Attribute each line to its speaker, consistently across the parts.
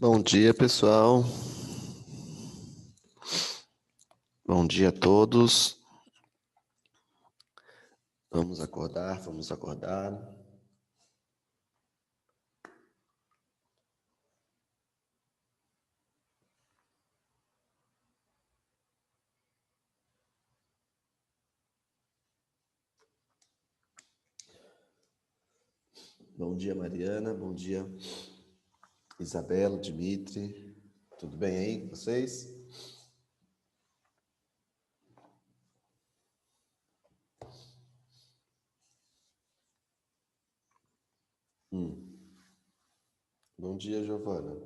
Speaker 1: Bom dia, pessoal. Bom dia a todos. Vamos acordar, vamos acordar. Bom dia, Mariana. Bom dia, Isabela, Dimitri. Tudo bem aí com vocês? Bom dia, Giovana.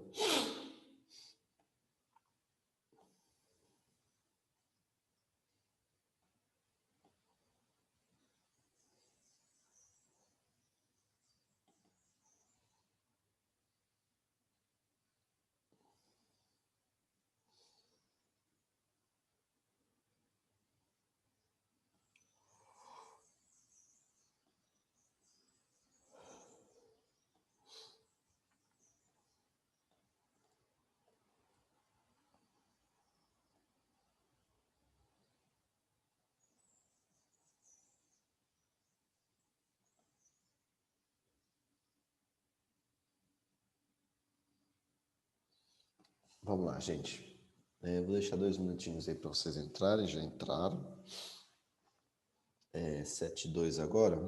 Speaker 1: Vamos lá, gente. Vou deixar 2 minutinhos aí para vocês entrarem. Já entraram. 7:02 agora.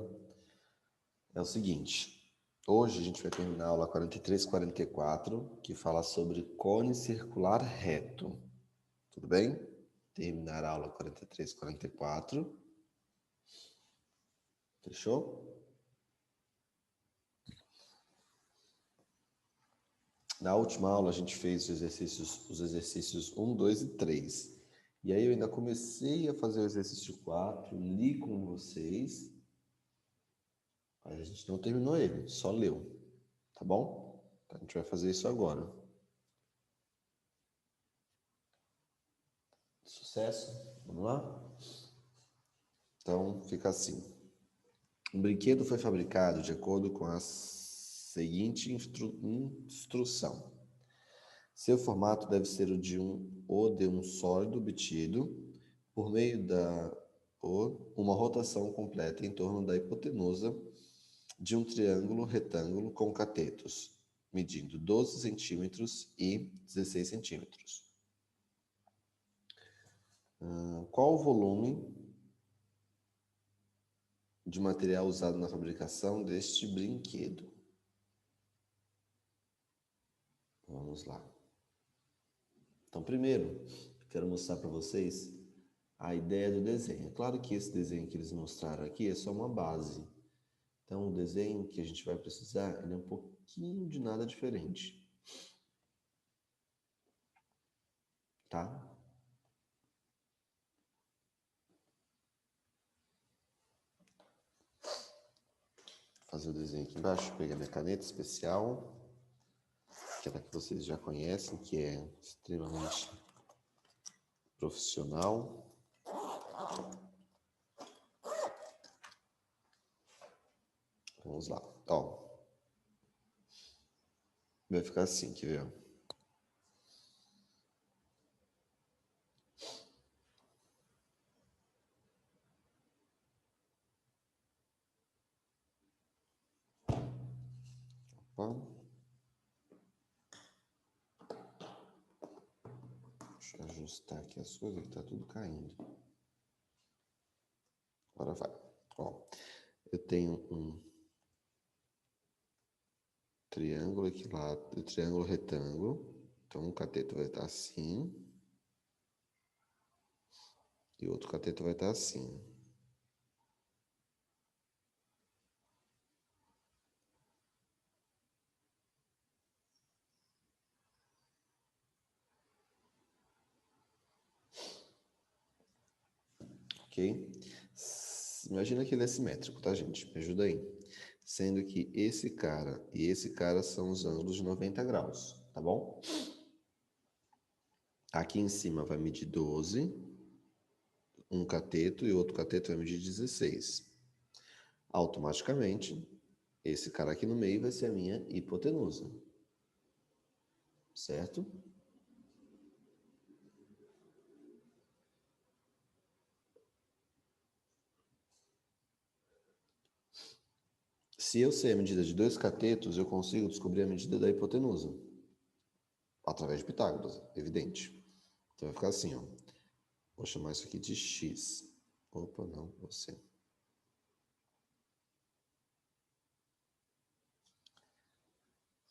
Speaker 1: É o seguinte. Hoje a gente vai terminar a aula 43 e 44, que fala sobre cone circular reto. Tudo bem? Terminar a aula 43 e 44. Fechou? Na última aula a gente fez os exercícios 1, 2 e 3. E aí eu ainda comecei a fazer o exercício 4, li com vocês, mas a gente não terminou ele, só leu. Tá bom? Então a gente vai fazer isso agora. Sucesso? Vamos lá? Então fica assim. Um brinquedo foi fabricado de acordo com a seguinte instrução. Seu formato deve ser o de um sólido obtido por meio uma rotação completa em torno da hipotenusa de um triângulo retângulo com catetos, medindo 12 centímetros e 16 centímetros. Qual o volume de material usado na fabricação deste brinquedo? Vamos lá. Então, primeiro, quero mostrar para vocês a ideia do desenho. É claro que esse desenho que eles mostraram aqui é só uma base. Então, o desenho que a gente vai precisar, ele é um pouquinho de nada diferente. Tá? Vou fazer o desenho aqui embaixo, pegar minha caneta especial, aquela que vocês já conhecem, que é extremamente profissional. Vamos lá. Ó, vai ficar assim, quer ver? Opa. Deixa eu ajustar aqui as coisas que tá tudo caindo. Agora vai. Ó, eu tenho um triângulo equilátero, triângulo retângulo. Então, um cateto vai estar assim. E outro cateto vai estar assim. Ok? Imagina que ele é simétrico, tá, gente? Me ajuda aí. Sendo que esse cara e esse cara são os ângulos de 90 graus, tá bom? Aqui em cima vai medir 12, um cateto, e outro cateto vai medir 16. Automaticamente, esse cara aqui no meio vai ser a minha hipotenusa. certo? Se eu sei a medida de 2 catetos, eu consigo descobrir a medida da hipotenusa. Através de Pitágoras, evidente. Então vai ficar assim, ó. Vou chamar isso aqui de x. Opa, não, você.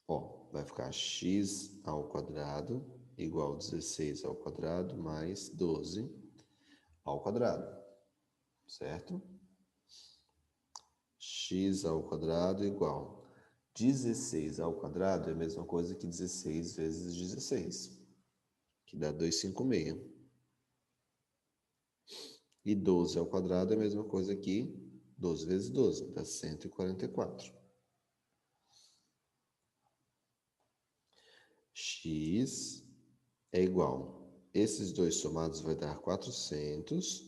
Speaker 1: Ó, vai ficar x ao quadrado igual a 16 ao quadrado mais 12 ao quadrado, certo? X ao quadrado igual 16 ao quadrado é a mesma coisa que 16 vezes 16, que dá 256. E 12 ao quadrado é a mesma coisa que 12 vezes 12, dá 144. X é igual. Esses dois somados vai dar 400.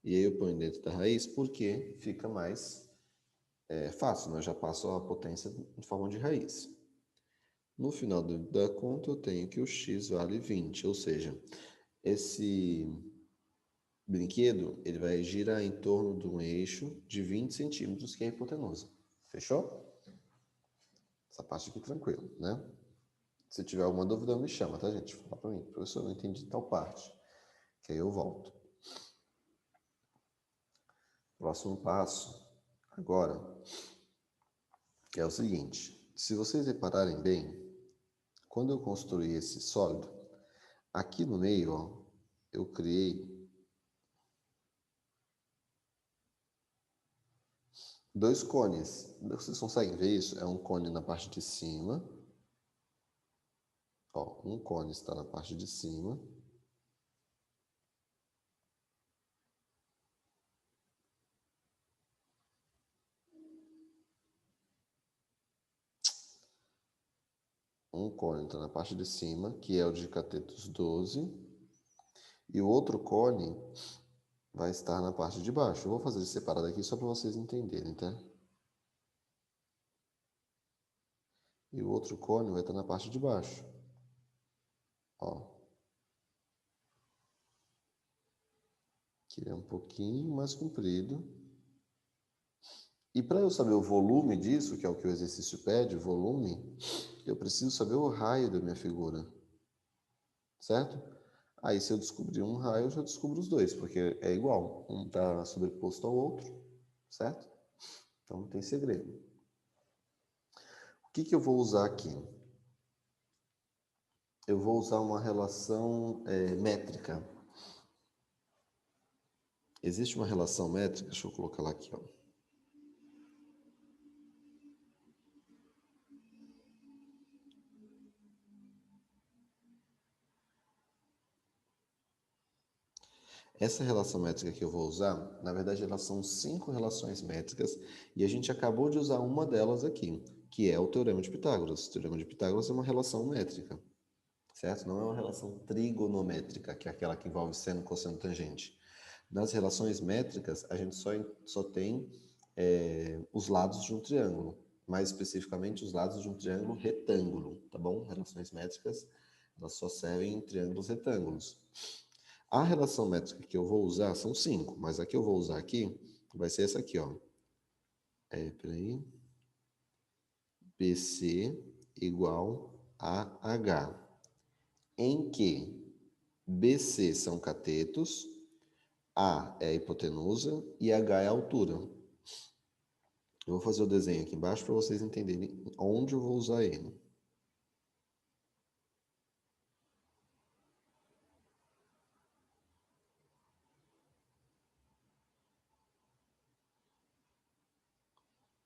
Speaker 1: E aí eu ponho dentro da raiz porque fica mais fácil, né? Eu já passo a potência em forma de raiz. No final da conta eu tenho que o x vale 20, ou seja, esse brinquedo ele vai girar em torno de um eixo de 20 centímetros, que é a hipotenusa. Fechou? Essa parte aqui tranquilo, né? Se tiver alguma dúvida, me chama, tá, gente? Fala pra mim. Professor, não entendi tal parte. Que aí eu volto. Próximo passo, agora, é o seguinte. Se vocês repararem bem, quando eu construí esse sólido, aqui no meio, ó, eu criei dois cones. Vocês conseguem ver isso? É um cone na parte de cima. Ó, um cone está na parte de cima. Um cone está na parte de cima, que é o de catetos 12. E o outro cone vai estar na parte de baixo. Eu vou fazer separado aqui só para vocês entenderem, tá? E o outro cone vai estar na parte de baixo. Ó. Que é um pouquinho mais comprido. E para eu saber o volume disso, que é o que o exercício pede, o volume, eu preciso saber o raio da minha figura. Certo? Aí, se eu descobrir um raio, eu já descubro os dois, porque é igual. Um está sobreposto ao outro, certo? Então, não tem segredo. O que eu vou usar aqui? Eu vou usar uma relação métrica. Existe uma relação métrica, deixa eu colocar lá aqui, ó. Essa relação métrica que eu vou usar, na verdade, elas são 5 relações métricas e a gente acabou de usar uma delas aqui, que é o Teorema de Pitágoras. O Teorema de Pitágoras é uma relação métrica, certo? Não é uma relação trigonométrica, que é aquela que envolve seno, cosseno, tangente. Nas relações métricas, a gente só tem os lados de um triângulo, mais especificamente os lados de um triângulo retângulo, tá bom? Relações métricas, elas só servem em triângulos retângulos. A relação métrica que eu vou usar são 5, mas a que eu vou usar aqui vai ser essa aqui, ó. Peraí. BC igual a H, em que BC são catetos, A é a hipotenusa e H é a altura. Eu vou fazer o desenho aqui embaixo para vocês entenderem onde eu vou usar ele.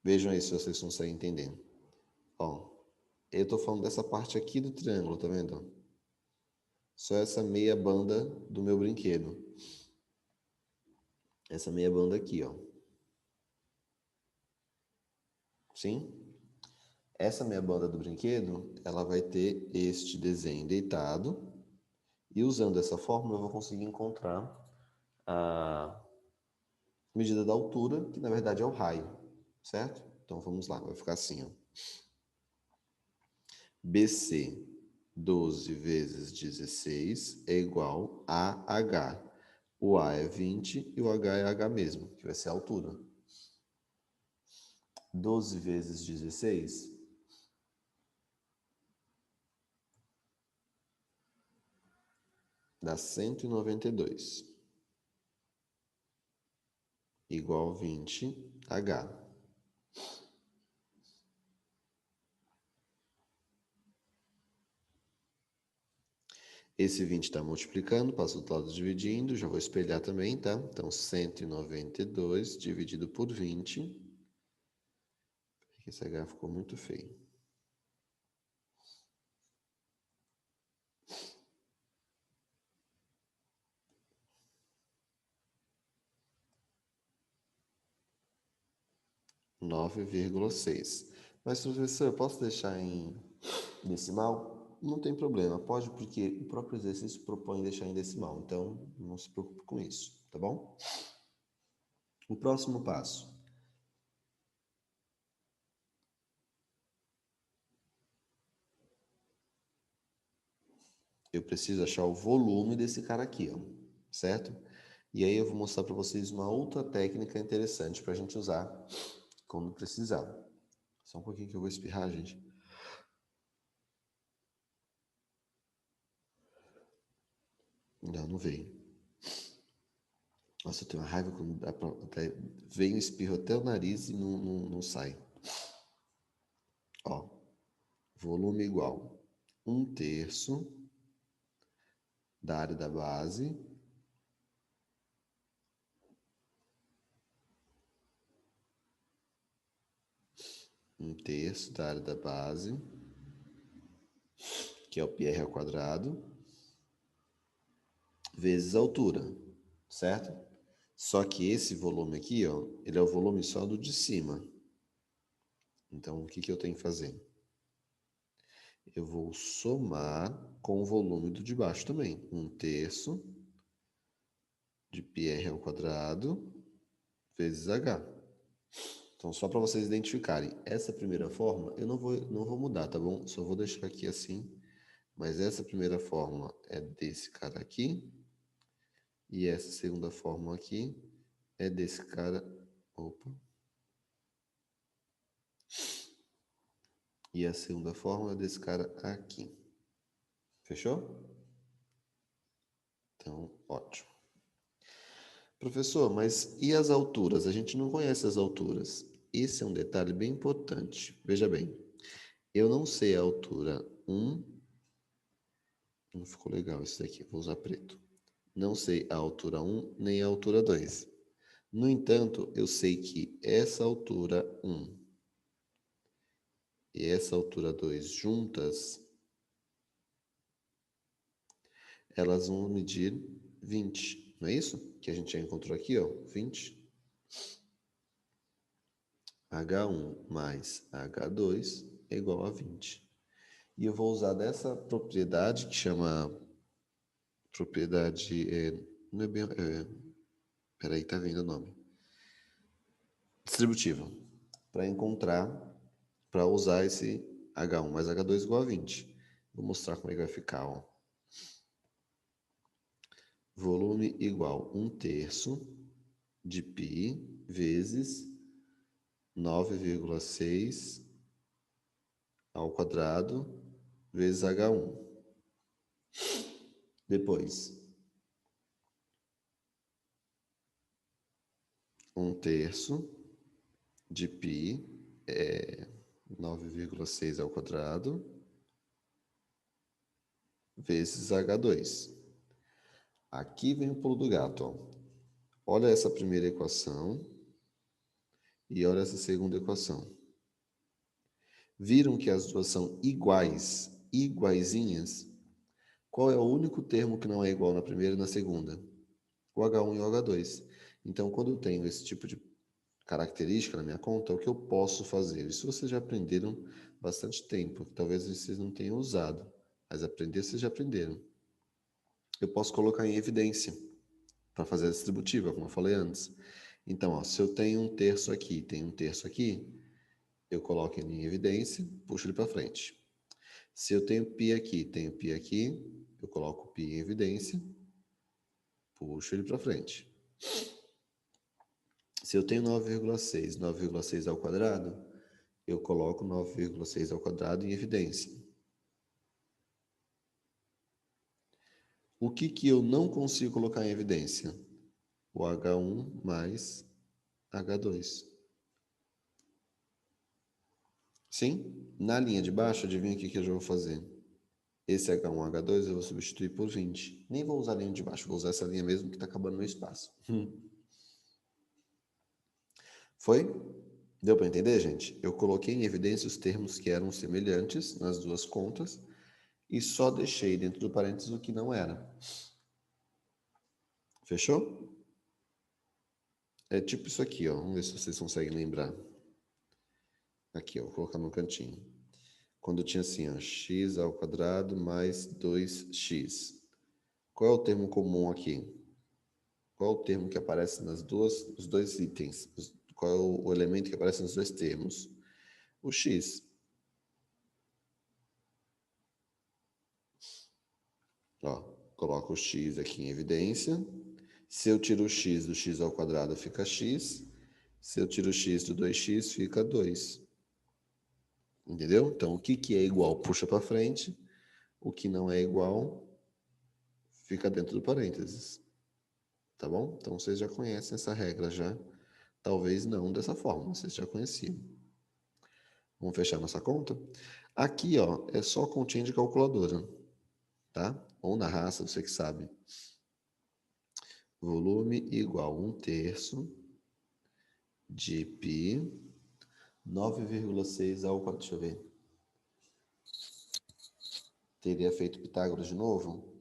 Speaker 1: Vejam aí se vocês conseguem entender. Ó, eu estou falando dessa parte aqui do triângulo, tá vendo? Só essa meia banda do meu brinquedo. Essa meia banda aqui, ó. Sim? Essa meia banda do brinquedo, ela vai ter este desenho deitado. E usando essa fórmula, eu vou conseguir encontrar a medida da altura, que na verdade é o raio, certo? Então vamos lá, vai ficar assim, ó. BC 12 vezes 16 é igual a H. O A é 20 e o H é H mesmo, que vai ser a altura. 12 vezes 16 dá 192. Igual 20H. Esse 20 está multiplicando, passo do lado dividindo, já vou espelhar também, tá? Então, 192 dividido por 20. Esse H ficou muito feio. (9,6). Mas, professor, eu posso deixar em decimal? Não tem problema, pode, porque o próprio exercício propõe deixar em decimal, então não se preocupe com isso, tá bom? O próximo passo. Eu preciso achar o volume desse cara aqui, ó, certo? E aí eu vou mostrar para vocês uma outra técnica interessante para a gente usar quando precisar. Só um pouquinho que eu vou espirrar, gente. Não veio. Nossa, eu tenho uma raiva quando vem o espirro até o nariz e não sai. Ó, volume igual 1/3 da área da base da área da base, que é o πr ao quadrado, vezes a altura, certo? Só que esse volume aqui, ó, ele é o volume só do de cima. Então, o que eu tenho que fazer? Eu vou somar com o volume do de baixo também. 1/3 de πr ao quadrado vezes h. Então, só para vocês identificarem, essa primeira forma eu não vou mudar, tá bom? Só vou deixar aqui assim. Mas essa primeira fórmula é desse cara aqui. E essa segunda fórmula aqui é desse cara. Opa. E a segunda fórmula é desse cara aqui. Fechou? Então, ótimo. Professor, mas e as alturas? A gente não conhece as alturas. Esse é um detalhe bem importante. Veja bem, eu não sei a altura 1. Não ficou legal isso daqui, vou usar preto. Não sei a altura 1 nem a altura 2. No entanto, eu sei que essa altura 1 e essa altura 2 juntas, elas vão medir 20, não é isso? Que a gente já encontrou aqui, ó, 20. H1 mais H2 é igual a 20. E eu vou usar dessa propriedade que chama propriedade, não é bem, peraí, tá vendo o nome? Distributiva, para usar esse H1 mais H2 igual a 20. Vou mostrar como é que vai ficar, ó. Volume igual 1/3 de π vezes 9,6 ao quadrado vezes H1. Depois, 1/3 de π é 9,6 ao quadrado vezes H2. Aqui vem o pulo do gato, ó. Olha essa primeira equação e olha essa segunda equação. Viram que as duas são iguais, iguaizinhas? Qual é o único termo que não é igual na primeira e na segunda? O H1 e o H2. Então, quando eu tenho esse tipo de característica na minha conta, o que eu posso fazer? Isso vocês já aprenderam bastante tempo, talvez vocês não tenham usado, mas aprender vocês já aprenderam. Eu posso colocar em evidência para fazer a distributiva, como eu falei antes. Então, ó, se eu tenho 1/3 aqui, tenho 1/3 aqui, eu coloco ele em evidência, puxo ele para frente. Se eu tenho π aqui, tenho π aqui, eu coloco π em evidência, puxo ele para frente. Se eu tenho 9,6, 9,6 ao quadrado, eu coloco 9,6 ao quadrado em evidência. O que eu não consigo colocar em evidência? O H1 mais H2. Sim? Na linha de baixo, adivinha o que eu já vou fazer? Esse H1, H2 eu vou substituir por 20. Nem vou usar a linha de baixo, vou usar essa linha mesmo que está acabando no espaço. Foi? Deu para entender, gente? Eu coloquei em evidência os termos que eram semelhantes nas duas contas e só deixei dentro do parênteses o que não era. Fechou? É tipo isso aqui, ó. Vamos ver se vocês conseguem lembrar. Aqui, ó. Vou colocar no cantinho. Quando tinha assim, ó, x ao quadrado mais 2x. Qual é o termo comum aqui? Qual é o termo que aparece nos dois itens? Qual é o elemento que aparece nos dois termos? O x. Ó, coloco o x aqui em evidência. Se eu tiro o x do x ao quadrado, fica x. Se eu tiro o x do 2x, fica 2. Entendeu? Então, o que é igual puxa para frente. O que não é igual fica dentro do parênteses. Tá bom? Então, vocês já conhecem essa regra já. Talvez não dessa forma, vocês já conheciam. Vamos fechar nossa conta? Aqui, ó, é só continha de calculadora, tá? Ou na raça, você que sabe. Volume igual a 1/3 de π, 9,6 ao quadrado. Deixa eu ver. Teria feito Pitágoras de novo?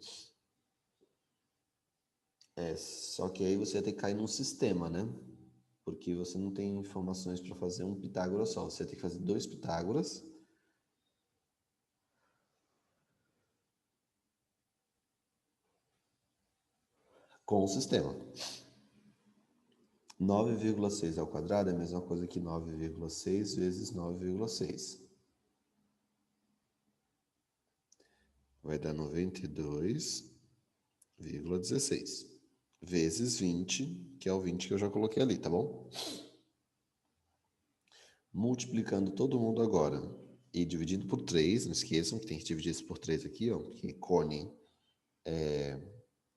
Speaker 1: Só que aí você ia ter que cair num sistema, né? Porque você não tem informações para fazer um Pitágoras só. Você ia ter que fazer 2 Pitágoras. Com o sistema. 9,6 ao quadrado é a mesma coisa que 9,6 vezes 9,6. Vai dar 92,16. Vezes 20, que é o 20 que eu já coloquei ali, tá bom? Multiplicando todo mundo agora e dividindo por 3, não esqueçam que tem que dividir isso por 3 aqui, ó, porque cone é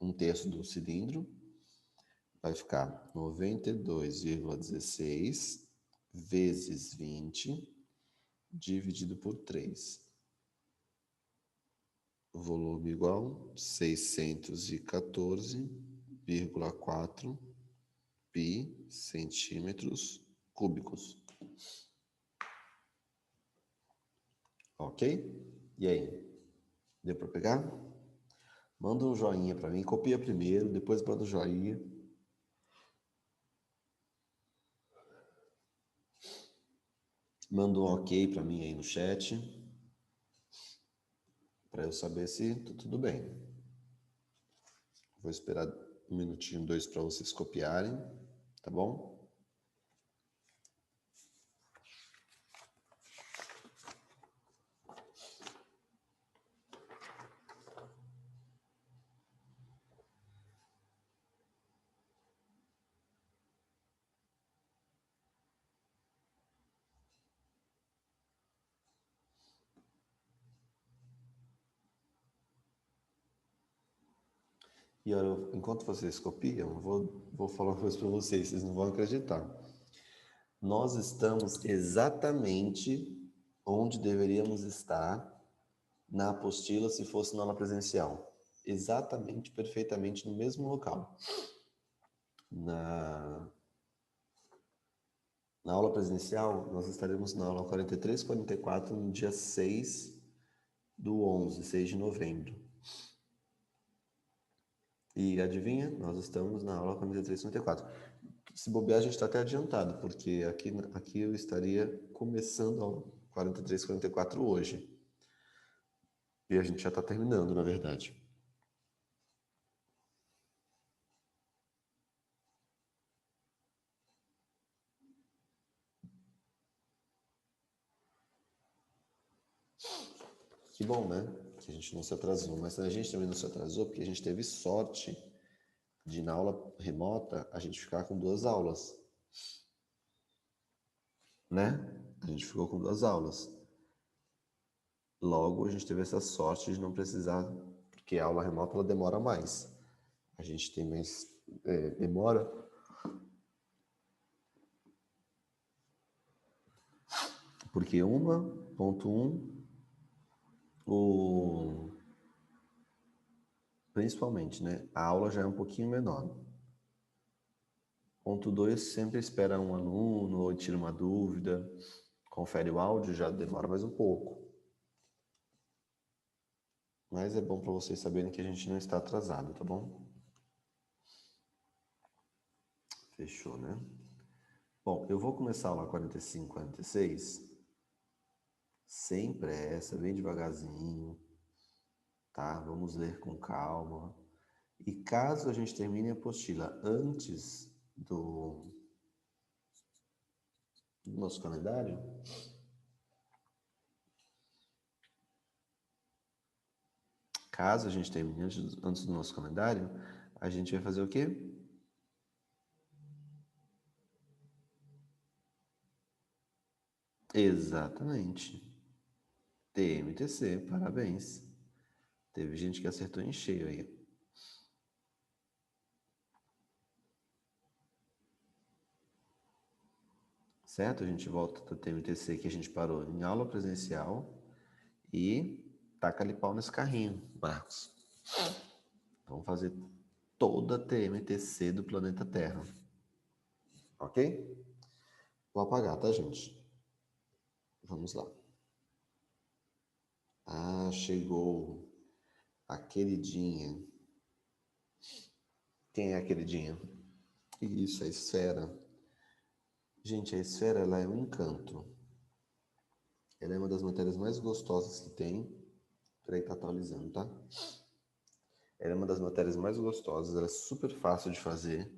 Speaker 1: 1/3 do cilindro. Vai ficar 92,16 vezes 20 dividido por 3. Volume igual 614,4 pi centímetros cúbicos. Ok? E aí? Deu para pegar? Manda um joinha para mim. Copia primeiro, depois manda um joinha. Manda um ok para mim aí no chat. Para eu saber se tá tudo bem. Vou esperar 1 minutinho, 2 para vocês copiarem. Tá bom? E olha, enquanto vocês copiam, vou falar uma coisa para vocês, vocês não vão acreditar. Nós estamos exatamente onde deveríamos estar na apostila se fosse na aula presencial. Exatamente, perfeitamente no mesmo local. Na aula presencial, nós estaremos na aula 43, 44, no dia 6 de novembro. E adivinha? Nós estamos na aula 43, 44. Se bobear, a gente está até adiantado, porque aqui eu estaria começando a aula 43, 44 hoje. E a gente já está terminando, na verdade. Que bom, né? Que a gente não se atrasou. Mas a gente também não se atrasou porque a gente teve sorte de, na aula remota, a gente ficar com 2 aulas, né? A gente ficou com 2 aulas. Logo, a gente teve essa sorte de não precisar, porque a aula remota ela demora mais. A gente tem mais demora. Porque 1.1, principalmente, né? A aula já é um pouquinho menor. Ponto 2, sempre espera um aluno ou tira uma dúvida, confere o áudio, já demora mais um pouco. Mas é bom para vocês saberem que a gente não está atrasado, tá bom? Fechou, né? Bom, eu vou começar a aula 45, 46, sem pressa, bem devagarzinho, tá? Vamos ler com calma. E caso a gente termine a apostila antes do nosso calendário, caso a gente termine antes do nosso calendário, a gente vai fazer o quê? Exatamente. TMTC, parabéns. Teve gente que acertou em cheio aí. Certo? A gente volta do TMTC que a gente parou em aula presencial e taca-lhe pau nesse carrinho, Marcos. Vamos fazer toda a TMTC do planeta Terra. Ok? Vou apagar, tá, gente? Vamos lá. Ah, chegou a queridinha. Quem é a queridinha? Isso, a esfera. Gente, a esfera ela é um encanto. Ela é uma das matérias mais gostosas que tem. Peraí, tá atualizando, tá? Ela é uma das matérias mais gostosas, ela é super fácil de fazer.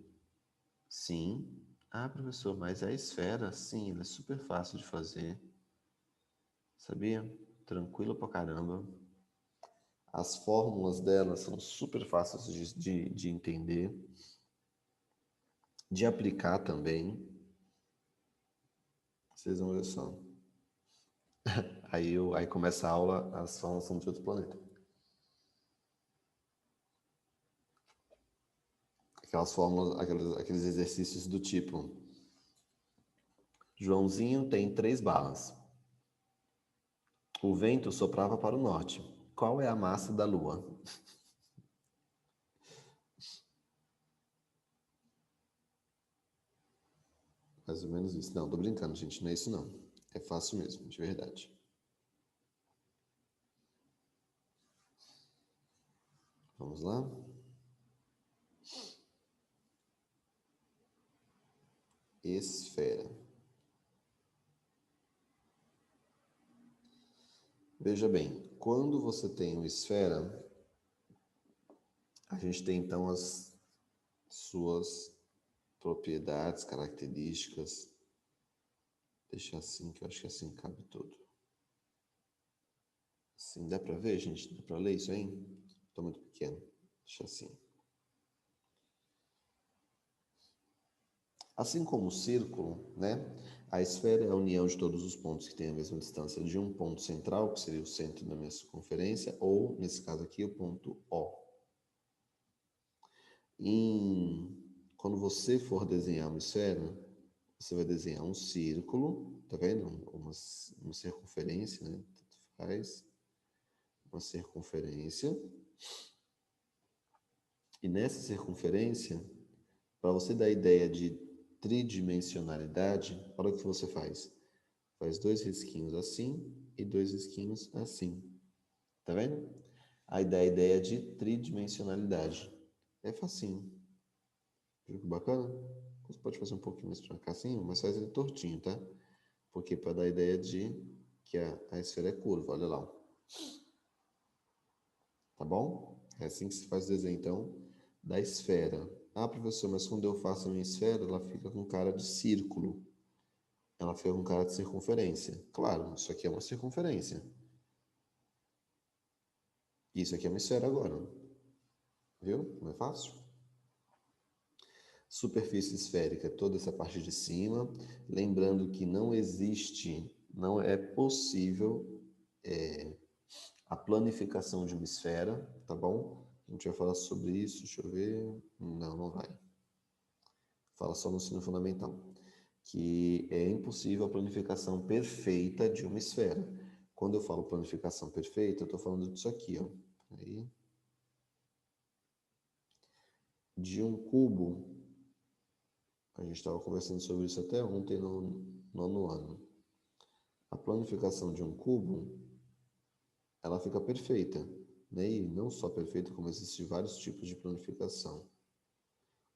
Speaker 1: Sim. Ah, professor, mas a esfera, sim, ela é super fácil de fazer. Sabia? Tranquilo pra caramba. As fórmulas dela são super fáceis de entender, de aplicar também. Vocês vão ver só. Aí começa a aula, as fórmulas são de outro planeta. Aquelas fórmulas, aqueles exercícios do tipo: Joãozinho tem 3 barras. O vento soprava para o norte. Qual é a massa da Lua? Mais ou menos isso. Não, tô brincando, gente. Não é isso, não. É fácil mesmo, de verdade. Vamos lá? Esfera. Veja bem, quando você tem uma esfera, a gente tem então as suas propriedades, características. Deixa assim, que eu acho que assim cabe tudo. Assim, dá pra ver, gente? Dá pra ler isso aí? Tô muito pequeno. Deixa assim. Assim como o círculo, né? A esfera é a união de todos os pontos que têm a mesma distância de um ponto central, que seria o centro da minha circunferência, ou, nesse caso aqui, o ponto O. Quando você for desenhar uma esfera, você vai desenhar um círculo, tá vendo? Uma circunferência, né? Tanto faz. Uma circunferência. E nessa circunferência, para você dar a ideia de tridimensionalidade, olha o que você faz. Faz 2 risquinhos assim e 2 risquinhos assim. Tá vendo? Aí dá a ideia de tridimensionalidade. É facinho. Viu que bacana? Você pode fazer um pouquinho mais pra cá assim, mas faz ele tortinho, tá? Porque para dar a ideia de que a esfera é curva, olha lá. Tá bom? É assim que se faz o desenho, então, da esfera. Ah, professor, mas quando eu faço a minha esfera, ela fica com cara de círculo. Ela fica com cara de circunferência. Claro, isso aqui é uma circunferência. Isso aqui é uma esfera agora. Viu? Não é fácil? Superfície esférica, toda essa parte de cima. Lembrando que não existe, não é possível a planificação de uma esfera, tá bom? A gente vai falar sobre isso, deixa eu ver. Não, não vai. Fala só no ensino fundamental. Que é impossível a planificação perfeita de uma esfera. Quando eu falo planificação perfeita, eu estou falando disso aqui, ó. Aí, de um cubo, a gente estava conversando sobre isso até ontem no nono ano. A planificação de um cubo, ela fica perfeita, né? E não só perfeita, como existem vários tipos de planificação.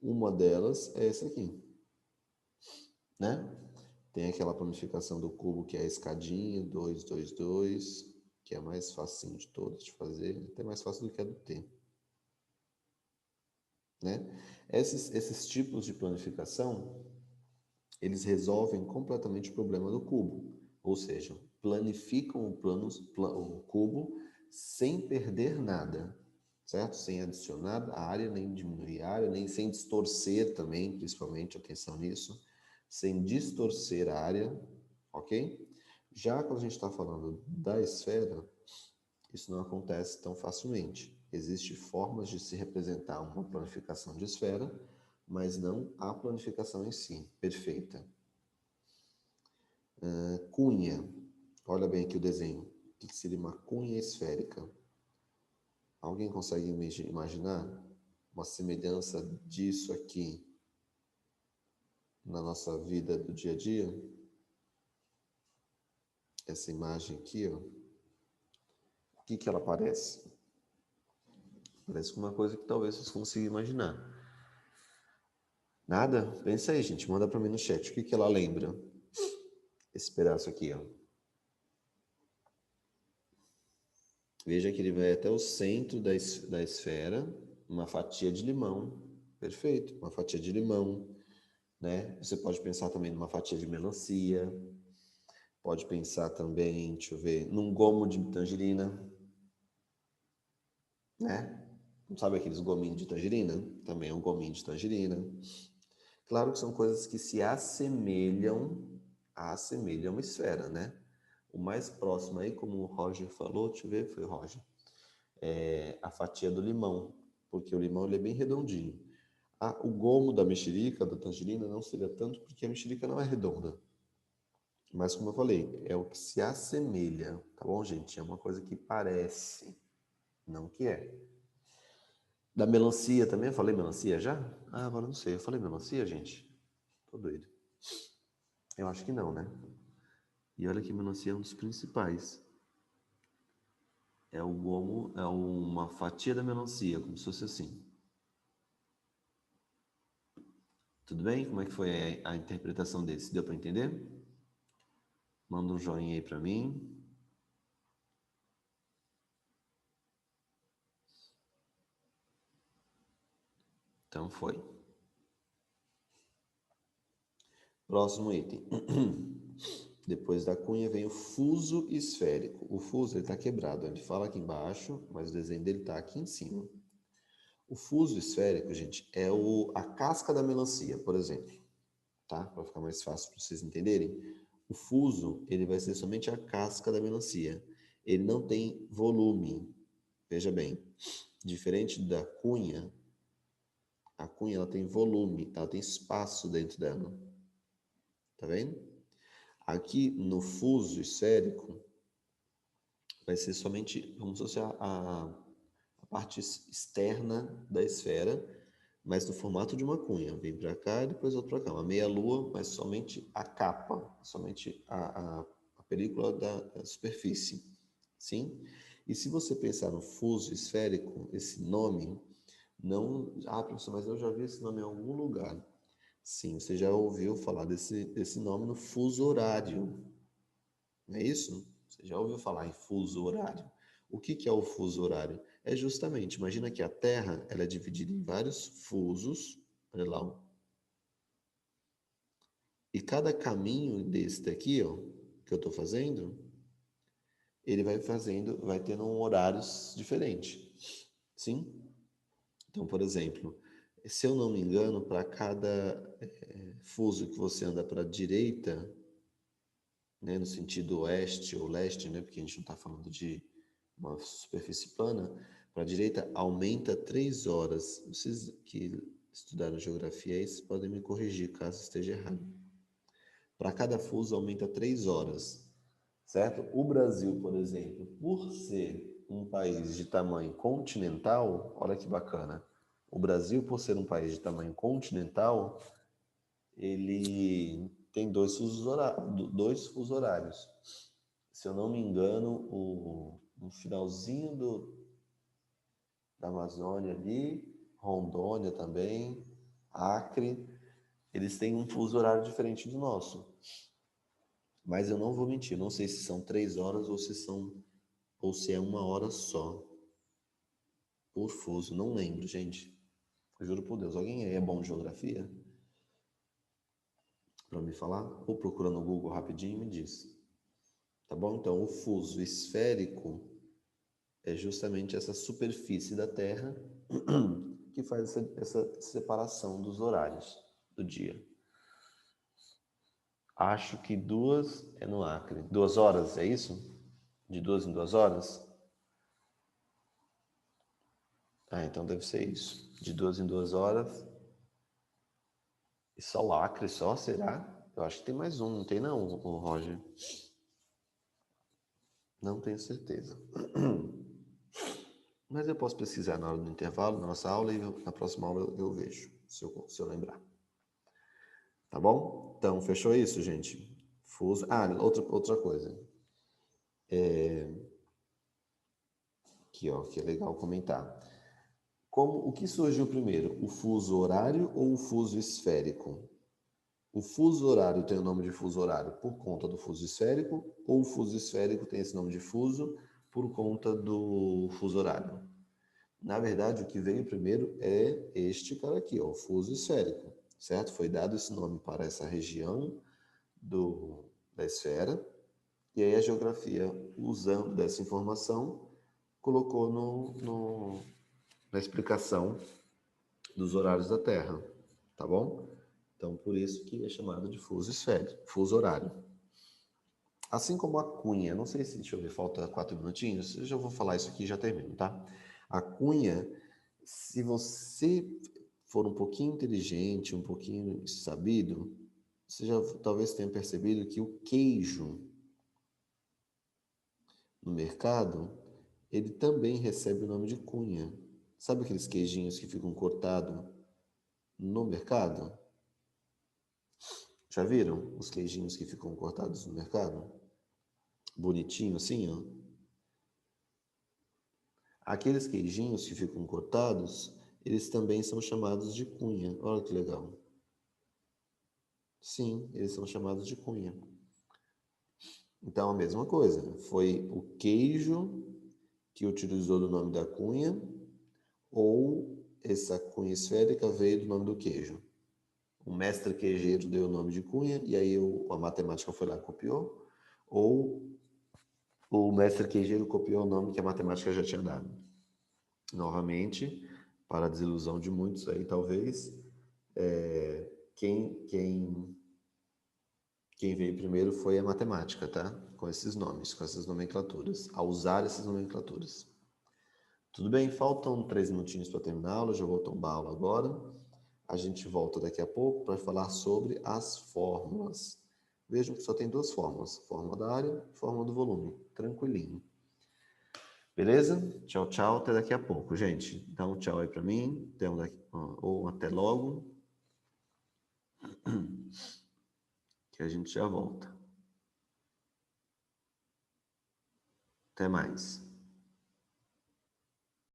Speaker 1: Uma delas é essa aqui, né? Tem aquela planificação do cubo que é a escadinha, 2, 2, 2, que é a mais facinho de todas de fazer, até mais fácil do que a do T, né? Esses tipos de planificação, eles resolvem completamente o problema do cubo, ou seja, planificam o cubo sem perder nada, certo? Sem adicionar área, nem diminuir área, nem sem distorcer também, principalmente, atenção nisso, sem distorcer a área, ok? Já quando a gente está falando da esfera, isso não acontece tão facilmente. Existem formas de se representar uma planificação de esfera, mas não a planificação em si, perfeita. Cunha. Olha bem aqui o desenho. O que seria uma cunha esférica? Alguém consegue imaginar uma semelhança disso aqui na nossa vida do dia a dia? Essa imagem aqui, ó. O que ela parece? Parece uma coisa que talvez vocês consigam imaginar. Nada? Pensa aí, gente. Manda para mim no chat. O que ela lembra? Esse pedaço aqui, ó. Veja que ele vai até o centro da esfera, uma fatia de limão. Perfeito, uma fatia de limão, né? Você pode pensar também numa fatia de melancia, pode pensar também, deixa eu ver, num gomo de tangerina, né? Não sabe aqueles gominhos de tangerina? Também é um gominho de tangerina. Claro que são coisas que se assemelham a uma esfera, né? O mais próximo aí, como o Roger falou, deixa eu ver, foi o Roger, é a fatia do limão, porque o limão ele é bem redondinho. O gomo da mexerica, da tangerina, não seria tanto, porque a mexerica não é redonda. Mas, como eu falei, é o que se assemelha, tá bom, gente? É uma coisa que parece, não que é. Da melancia também, eu falei melancia já? Agora não sei, eu falei melancia, gente? Tô doido. Eu acho que não, né? E olha que melancia é um dos principais. É o gomo, é uma fatia da melancia, como se fosse assim. Tudo bem? Como é que foi a interpretação desse? Deu para entender? Manda um joinha aí para mim. Então foi. Próximo item. Depois da cunha vem o fuso esférico. O fuso está quebrado. Ele fala aqui embaixo, mas o desenho dele está aqui em cima. O fuso esférico, gente, é a casca da melancia, por exemplo. Tá? Para ficar mais fácil para vocês entenderem. O fuso, ele vai ser somente a casca da melancia. Ele não tem volume. Veja bem, diferente da cunha, a cunha ela tem volume, ela tem espaço dentro dela. Tá vendo? Aqui no fuso esférico vai ser somente como se fosse a parte externa da esfera, mas no formato de uma cunha. Vem para cá e depois outro para cá. Uma meia-lua, mas somente a capa, somente a película da superfície. Sim? E se você pensar no fuso esférico, esse nome não. Professor, mas eu já vi esse nome em algum lugar. Sim, você já ouviu falar desse nome no fuso horário. Não é isso? Você já ouviu falar em fuso horário? O que é o fuso horário? É justamente, imagina que a Terra ela é dividida em vários fusos, olha lá, ó. E cada caminho desse daqui, ó, que eu estou fazendo, ele vai tendo horários diferentes. Sim? Então, por exemplo, se eu não me engano, para cada fuso que você anda para a direita, né, no sentido oeste ou leste, né, porque a gente não está falando de uma superfície plana, para a direita aumenta 3 horas. Vocês que estudaram geografia aí, vocês podem me corrigir caso esteja errado. Para cada fuso aumenta 3 horas, certo? O Brasil, por exemplo, por ser um país de tamanho continental, olha que bacana. O Brasil, por ser um país de tamanho continental, ele tem dois fusos horários. Se eu não me engano, no finalzinho da Amazônia ali, Rondônia também, Acre, eles têm um fuso horário diferente do nosso. Mas eu não vou mentir, não sei se são 3 horas ou se é 1 hora só por fuso, não lembro, gente. Eu juro por Deus, alguém aí é bom de geografia? Para me falar? Ou procura no Google rapidinho e me diz. Tá bom? Então, o fuso esférico é justamente essa superfície da Terra que faz essa separação dos horários do dia. Acho que 2 é no Acre. 2 horas, é isso? De 2 em 2 horas? Ah, então deve ser isso. De 2 em 2 horas. E só o Acre, só? Será? Eu acho que tem mais um, não tem não, o Roger? Não tenho certeza. Mas eu posso pesquisar na hora do intervalo, na nossa aula, e na próxima aula eu vejo, se eu lembrar. Tá bom? Então, fechou isso, gente? Fuso. Ah, outra coisa. Aqui, ó, que é legal comentar. O que surgiu primeiro, o fuso horário ou o fuso esférico? O fuso horário tem o nome de fuso horário por conta do fuso esférico, ou o fuso esférico tem esse nome de fuso por conta do fuso horário? Na verdade, o que veio primeiro é este cara aqui, ó, o fuso esférico, certo? Foi dado esse nome para essa região da esfera, e aí a geografia, usando dessa informação, colocou na explicação dos horários da Terra, tá bom? Então, por isso que é chamado de fuso esférico, fuso horário. Assim como a cunha, não sei se, deixa eu ver, falta 4 minutinhos, eu já vou falar isso aqui e já termino, tá? A cunha, se você for um pouquinho inteligente, um pouquinho sabido, você já talvez tenha percebido que o queijo no mercado, ele também recebe o nome de cunha. Sabe aqueles queijinhos que ficam cortados no mercado? Já viram os queijinhos que ficam cortados no mercado? Bonitinho assim, ó. Aqueles queijinhos que ficam cortados, eles também são chamados de cunha. Olha que legal. Sim, eles são chamados de cunha. Então, a mesma coisa. Foi o queijo que utilizou do nome da cunha, ou essa cunha esférica veio do nome do queijo. O mestre queijeiro deu o nome de cunha, e aí a matemática foi lá e copiou, ou o mestre queijeiro copiou o nome que a matemática já tinha dado. Novamente, para a desilusão de muitos aí, talvez, quem veio primeiro foi a matemática, tá? Com esses nomes, com essas nomenclaturas, a usar essas nomenclaturas. Tudo bem? Faltam 3 minutinhos para terminar a aula, eu já vou tomar a aula agora. A gente volta daqui a pouco para falar sobre as fórmulas. Vejam que só tem 2 fórmulas, fórmula da área e fórmula do volume. Tranquilinho. Beleza? Tchau, tchau. Até daqui a pouco, gente. Dá um tchau aí para mim. Ou até logo. Que a gente já volta. Até mais.